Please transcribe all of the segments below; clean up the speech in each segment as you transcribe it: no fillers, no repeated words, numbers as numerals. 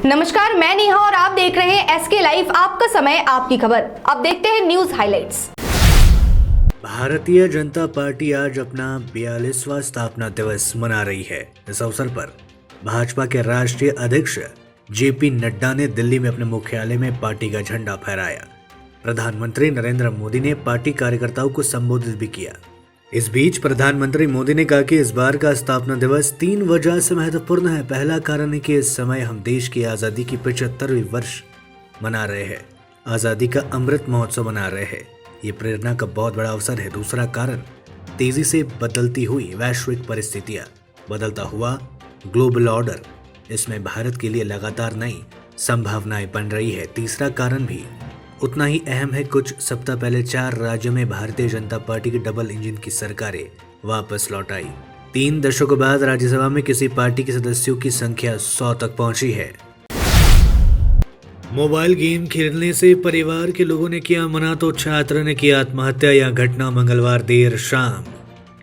नमस्कार, मैं नेहा और आप देख रहे हैं एसके लाइव। आपका समय, आपकी खबर। अब देखते हैं news highlights. Bharatiya Janata party आज अपना 42वां स्थापना दिवस मना रही है। इस अवसर पर भाजपा के राष्ट्रीय अध्यक्ष जेपी नड्डा ने दिल्ली में अपने मुख्यालय में पार्टी का झंडा फहराया। प्रधानमंत्री नरेंद्र मोदी ने पार्टी कार्यकर्ताओं को संबोधित भी किया। इस बीच प्रधानमंत्री मोदी ने कहा कि इस बार का स्थापना दिवस 3 वजह से महत्वपूर्ण है। पहला कारण है कि इस समय हम देश की आज़ादी की 75वीं वर्ष मना रहे हैं, आज़ादी का अमृत महोत्सव मना रहे हैं। ये प्रेरणा का बहुत बड़ा अवसर है। दूसरा कारण तेजी से बदलती हुई वैश्विक परिस्थितियां, बदलता हुआ ग्लोबल ऑर्डर, इसमें भारत के लिए लगातार नई संभावनाएं बन रही है। तीसरा कारण भी उतना ही अहम है। कुछ सप्ताह पहले 4 राज्यों में भारतीय जनता पार्टी की डबल इंजन की सरकारें वापस लौट आई। 3 दशकों बाद राज्यसभा में किसी पार्टी के सदस्यों की संख्या 100 तक पहुंची है। मोबाइल गेम खेलने से परिवार के लोगों ने किया मना तो छात्र ने किया आत्महत्या। यह घटना मंगलवार देर शाम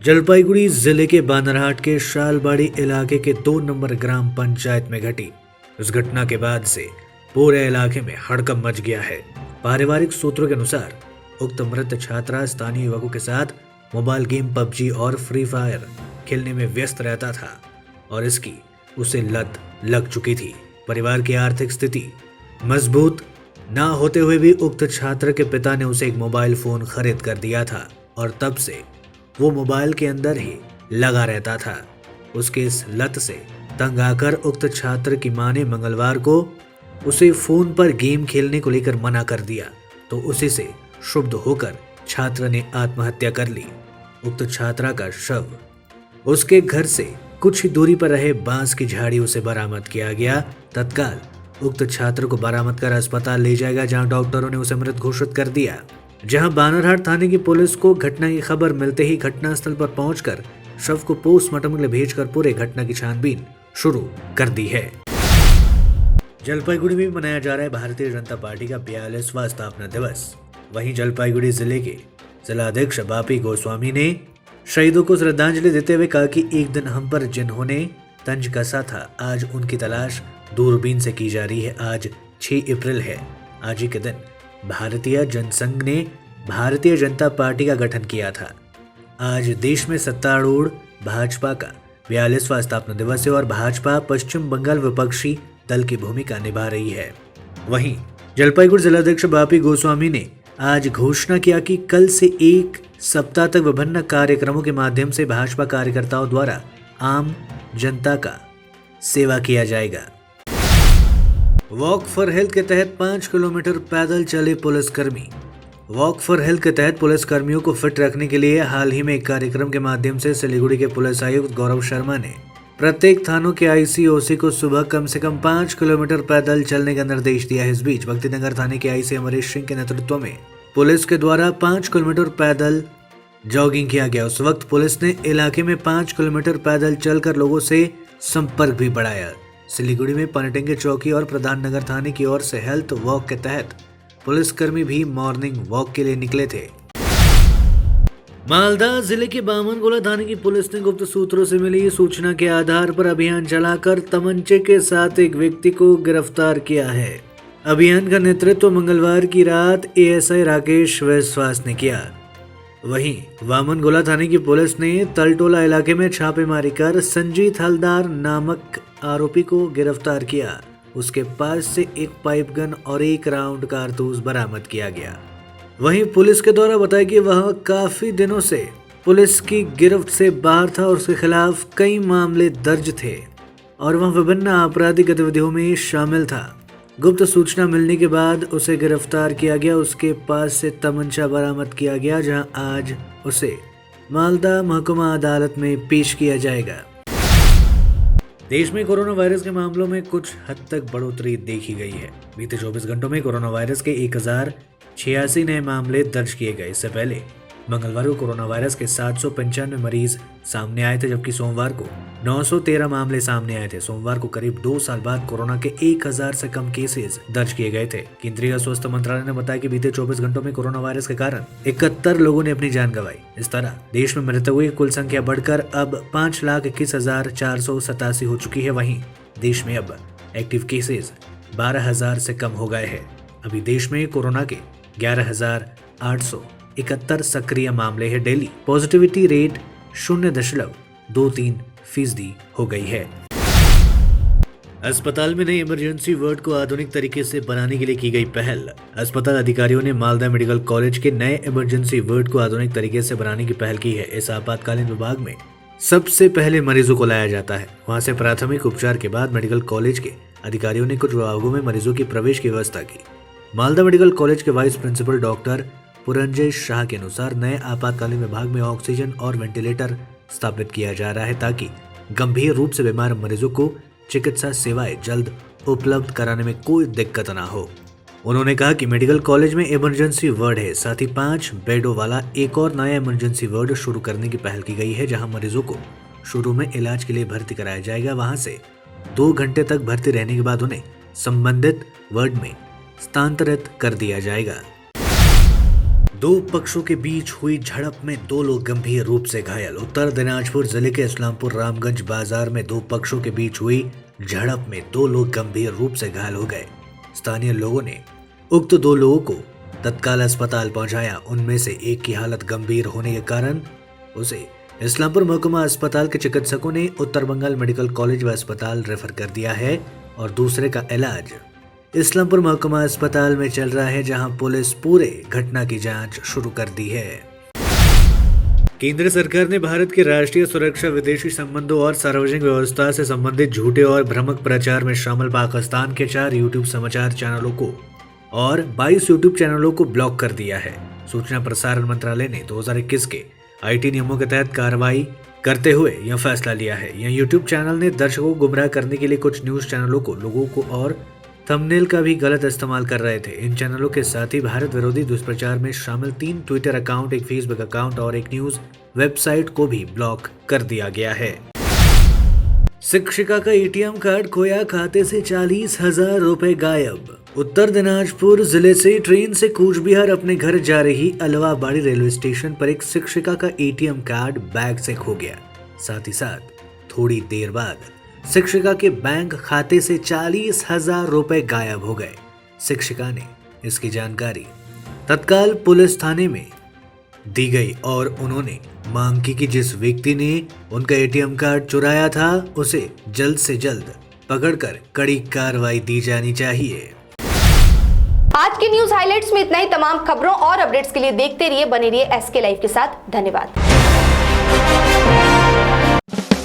जलपाईगुड़ी जिले के बानरहाट के शालबाड़ी इलाके के 2 नंबर ग्राम पंचायत में घटी। इस घटना के बाद से पूरे इलाके में हड़कंप मच गया है। पारिवारिक सूत्रों के अनुसार उक्त मृत छात्रा स्थानीय युवकों के साथ मोबाइल गेम पबजी और फ्री फायर खेलने में व्यस्त रहता था और इसकी उसे लत लग चुकी थी। परिवार की आर्थिक स्थिति मजबूत ना होते हुए भी उक्त छात्र के पिता ने उसे एक मोबाइल फोन खरीद कर दिया था और तब से वो मोबाइल के अंदर ही लगा रहता था। उसके इस लत से तंग आकर उक्त छात्र की मां ने मंगलवार को उसे फोन पर गेम खेलने को लेकर मना कर दिया तो उसी से क्षुब्ध होकर छात्र ने आत्महत्या कर ली। उक्त छात्रा का शव उसके घर से कुछ ही दूरी पर रहे बांस की झाड़ियों से बरामद किया गया। तत्काल उक्त छात्र को बरामद कर अस्पताल ले जाएगा, जहां डॉक्टरों ने उसे मृत घोषित कर दिया। जहां बानरहाट थाने की पुलिस को घटना की खबर मिलते ही घटनास्थल पर पहुंचकर शव को पोस्टमार्टम के लिए भेजकर पूरे घटना की छानबीन शुरू कर दी है। जलपाईगुड़ी में मनाया जा रहा है भारतीय जनता पार्टी का 42वां स्थापना दिवस। वहीं जलपाईगुड़ी जिले के जिलाध्यक्ष बापी गोस्वामी ने शहीदों को श्रद्धांजलि देते हुए कहा कि एक दिन हम पर जिन्होंने तंज कसा था, आज उनकी तलाश दूरबीन से की जा रही है। आज 6 अप्रैल है। आज ही के दिन भारतीय जनसंघ ने भारतीय जनता पार्टी का गठन किया था। आज देश में सत्तारूढ़ भाजपा का 42वां स्थापना दिवस है और भाजपा पश्चिम बंगाल विपक्षी दल की भूमिका निभा रही है। वहीं जलपाईगुड़ी जिलाध्यक्ष बापी गोस्वामी ने आज घोषणा किया कि कल से 1 सप्ताह तक विभिन्न कार्यक्रमों के माध्यम से भाजपा कार्यकर्ताओं द्वारा आम जनता का सेवा किया जाएगा। वॉक फॉर हेल्थ के तहत 5 किलोमीटर पैदल चले पुलिसकर्मी। वॉक फॉर हेल्थ के तहत पुलिसकर्मियों को फिट रखने के लिए हाल ही में एक कार्यक्रम के माध्यम से सिलीगुड़ी के पुलिस आयुक्त गौरव शर्मा ने प्रत्येक थानों के आईसी-ओसी को सुबह कम से कम 5 किलोमीटर पैदल चलने का निर्देश दिया है। इस बीच भक्तिनगर थाने के आईसी अमरीश सिंह के नेतृत्व में पुलिस के द्वारा 5 किलोमीटर पैदल जॉगिंग किया गया। उस वक्त पुलिस ने इलाके में 5 किलोमीटर पैदल चलकर लोगों से संपर्क भी बढ़ाया। सिलीगुड़ी में पनटेंगे चौकी और प्रधान नगर थाने की ओर से हेल्थ वॉक के तहत पुलिसकर्मी भी मॉर्निंग वॉक के लिए निकले थे। मालदा जिले के बामनगोला थाने की पुलिस ने गुप्त सूत्रों से मिली सूचना के आधार पर अभियान चलाकर तमंचे के साथ एक व्यक्ति को गिरफ्तार किया है। अभियान का नेतृत्व मंगलवार की रात एएसआई राकेश विश्वास ने किया। वहीं बामनगोला थाने की पुलिस ने तलटोला इलाके में छापेमारी कर संजीत हलदार नामक आरोपी को गिरफ्तार किया। उसके पास से एक पाइप गन और 1 राउंड कारतूस बरामद किया गया। वहीं पुलिस के द्वारा बताया कि वह काफी दिनों से पुलिस की गिरफ्त से बाहर था और उसके खिलाफ कई मामले दर्ज थे और वह विभिन्न आपराधिक गतिविधियों में शामिल था। गुप्त सूचना मिलने के बाद उसे गिरफ्तार किया गया। उसके पास से तमंचा बरामद किया गया, जहां आज उसे मालदा महकुमा अदालत में पेश किया जाएगा। देश में कोरोना वायरस के मामलों में कुछ हद तक बढ़ोतरी देखी गई है। बीते 24 घंटों में कोरोना वायरस के 1086 नए मामले दर्ज किए गए। इससे पहले मंगलवार को कोरोना वायरस के 795 मरीज सामने आए थे, जबकि सोमवार को 913 मामले सामने आए थे। सोमवार को करीब 2 साल बाद कोरोना के 1000 से कम केसेस दर्ज किए गए थे। केंद्रीय स्वास्थ्य मंत्रालय ने बताया कि बीते 24 घंटों में कोरोना वायरस के कारण 71 लोगों ने अपनी जान गंवाई। इस तरह देश में मृतकों की कुल संख्या बढ़कर अब 5,21,487 हो चुकी है। वहीं देश में अब एक्टिव केसेस 12,000 से कम हो गए हैं। अभी देश में कोरोना के 11,871 सक्रिय मामले हैं। डेली पॉजिटिविटी रेट 0.23% हो गई है। अस्पताल में नई इमरजेंसी वार्ड को आधुनिक तरीके से बनाने के लिए की गई पहल। अस्पताल अधिकारियों ने मालदा मेडिकल कॉलेज के नए इमरजेंसी वार्ड को आधुनिक तरीके से बनाने की पहल की है। इस आपातकालीन विभाग में सबसे पहले मरीजों को लाया जाता है। वहां से प्राथमिक उपचार के बाद मेडिकल कॉलेज के अधिकारियों ने कुछ विभागों में मरीजों की प्रवेश की व्यवस्था की। मालदा मेडिकल कॉलेज के vice principal doctor Puranjay Shah के अनुसार नए आपातकालीन विभाग में ऑक्सीजन और वेंटिलेटर स्थापित किया जा रहा है ताकि गंभीर रूप से बीमार मरीजों को चिकित्सा सेवाएं जल्द उपलब्ध कराने में कोई दिक्कत ना हो। उन्होंने कहा कि मेडिकल कॉलेज में इमरजेंसी वार्ड है, साथ ही 5 बेडों वाला एक और नया इमरजेंसी वार्ड शुरू करने की पहल की गई है, जहां मरीजों को शुरू में इलाज के लिए भर्ती कराया जाएगा। वहां से 2 घंटे तक भर्ती रहने के बाद उन्हें संबंधित वार्ड में स्थानांतरित कर दिया जाएगा। 2 पक्षों के बीच हुई झड़प में 2 लोग गंभीर रूप से घायल। उत्तर दिनाजपुर जिले के इस्लामपुर रामगंज बाजार में 2 पक्षों के बीच हुई झड़प में 2 लोग गंभीर रूप से घायल हो गए। स्थानीय लोगों ने उक्त 2 लोगों को तत्काल अस्पताल पहुंचाया। उनमें से एक की हालत गंभीर होने के कारण उसे इस्लामपुर महकुमा अस्पताल के चिकित्सकों ने उत्तर बंगाल मेडिकल कॉलेज व अस्पताल रेफर कर दिया है और दूसरे का इलाज इस्लामपुर महकुमा अस्पताल में चल रहा है, जहां पुलिस पूरे घटना की जांच शुरू कर दी है। केंद्र सरकार ने भारत की राष्ट्रीय सुरक्षा, विदेशी संबंधों और सार्वजनिक व्यवस्था से संबंधित झूठे और भ्रामक प्रचार में शामिल पाकिस्तान के 4 यूट्यूब समाचार चैनलों को और 22 यूट्यूब चैनलों को ब्लॉक कर दिया है। सूचना प्रसारण मंत्रालय ने 2021 के IT नियमों के तहत कार्रवाई करते हुए यह फैसला लिया है। यह यूट्यूब चैनल ने दर्शकों को गुमराह करने के लिए कुछ न्यूज चैनलों को, लोगों को और थंबनेल का भी गलत इस्तेमाल कर रहे थे। इन चैनलों के साथ ही भारत विरोधी दुष्प्रचार में शामिल 3 ट्विटर अकाउंट, एक फेसबुक अकाउंट और एक न्यूज वेबसाइट को भी ब्लॉक कर दिया गया है। शिक्षिका का ATM कार्ड खोया, खाते से 40,000 रुपए गायब। उत्तर दिनाजपुर जिले से ट्रेन से कूच बिहार अपने घर जा रही अलवाबाड़ी रेलवे स्टेशन पर एक शिक्षिका का ATM कार्ड बैग से खो गया। साथ ही साथ थोड़ी देर बाद शिक्षिका के बैंक खाते से 40,000 रुपए गायब हो गए। शिक्षिका ने इसकी जानकारी तत्काल पुलिस थाने में दी गई और उन्होंने मांग की कि जिस व्यक्ति ने उनका ATM कार्ड चुराया था उसे जल्द से जल्द पकड़कर कड़ी कार्रवाई दी जानी चाहिए। आज के न्यूज हाइलाइट्स में इतना ही। तमाम खबरों और अपडेट्स के लिए देखते रहिए, बने रहिए SK लाइव के साथ। धन्यवाद।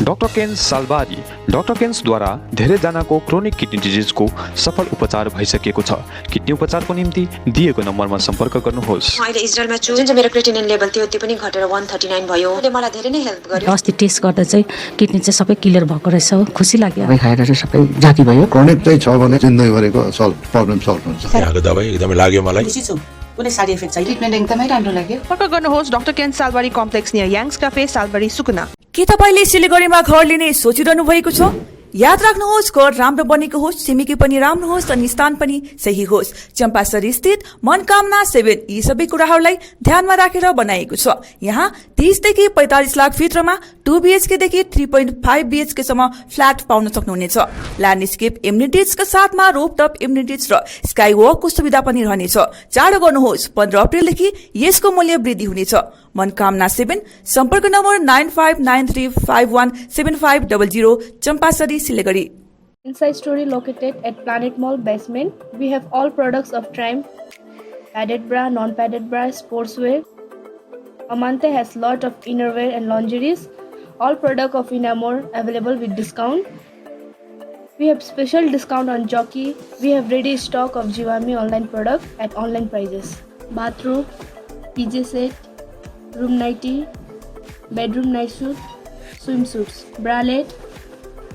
Doctor Kens Salbari. डाक्टर केन्सद्वारा धेरैजनाको क्रोनिक किडनी डिजिजको सफल उपचार भइसकेको छ। किडनी उपचारको निम्ति दिएको नम्बरमा सम्पर्क गर्नुहोस्। अहिले इजरायलमा छु। जुन चाहिँ मेरो क्रिएटिनिन लेभल थियो त्यो पनि घटेर 139 भयो। त्यसले मलाई धेरै नै हेल्प गर्यो। अस्ति टेस्ट गर्दा चाहिँ किडनी चाहिँ सबै क्लियर भएको रहेछ, खुसी लाग्यो। दबाई खाएर चाहिँ सबै जाती भयो। क्रोनिक चाहिँ छ भने जिन्दगीभरिको प्रब्लम सल्भ हुन्छ। यहाँको दबाई एकदमै लाग्यो मलाई। खुसी छु, कुनै साइड इफेक्ट छैन। ट्रिटमेन्ट एकदमै राम्रो लाग्यो। सम्पर्क गर्नुहोस् doctor Kens Salbari complex near Yang's cafe, Salbari, Sukna. के तपाईले सिलिगुडीमा घर लिने सोचिरहनु भएको छ? याद राख्नुहोस्, घर राम्रो बनेको होस्, छिमेकी पनि राम्रो होस् अनि स्थान पनि सही होस्। चम्पासरी स्थित मनकामना 7 यी सबै कुराहरूलाई ध्यानमा राखेर बनाएको छ। यहाँ 30 देखि 45 लाख भित्रमा 2 BHK देखि 3.5 BHK सम्म फ्ल्याट पाउन सक्नुहुनेछ। ल्यान्डस्केप एम्युनिटिजका साथमा रोपटप एम्युनिटिज र स्काई वकको सुविधा पनि रहनेछ। चाँडो गर्नुहोस्, 15 अप्रिलदेखि यसको मूल्य वृद्धि हुनेछ। मनकामना 7, सम्पर्क number 9593517500, Champasari, Siliguri. Inside Story located at Planet Mall basement. We have all products of Triumph, padded bra, non-padded bra, sportswear. Amante has lot of innerwear and lingeries. All product of Inamore available with discount. We have special discount on Jockey. We have ready stock of Jivami online product at online prices. Bathrobe, PJ set, room nightie, bedroom night suit, swimsuits, bralette,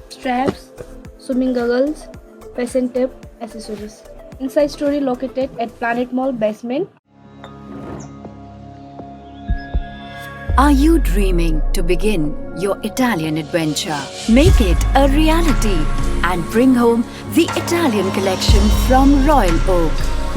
straps, swimming goggles, fashion tape, accessories. Inside Story located at Planet Mall basement. Are you dreaming to begin your Italian adventure? Make it a reality and bring home the Italian collection from Royal Oak.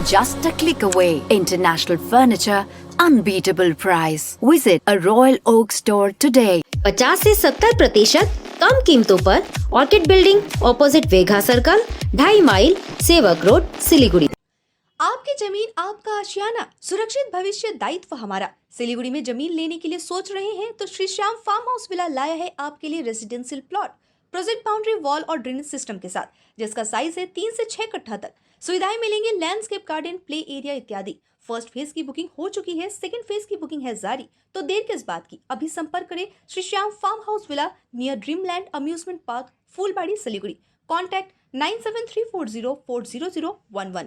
Just a click away. International furniture, unbeatable price. Visit a Royal Oak store today. 50 से 70% कम कीमतों पर orchid building opposite Vega circle 2.5 mile Sevoke road Siliguri. आपकी जमीन आपका आशियाना, सुरक्षित भविष्य दायित्व हमारा। सिलीगुड़ी में जमीन लेने के लिए सोच रहे हैं तो Shri Shyam farm house villa लाया है आपके लिए residential plot, project boundary wall और ड्रेनेज सिस्टम के साथ, जिसका साइज है 3 से 6 कट्ठा तक। सुविधाएं मिलेंगी लैंडस्केप गार्डन, प्ले एरिया इत्यादि। फर्स्ट फेज की बुकिंग हो चुकी है, सेकंड फेज की बुकिंग है जारी। तो देर किस बात की, अभी संपर्क करें Shri Shyam farm house villa near Dreamland amusement park, Phulbari, Siliguri. Contact 9734040011।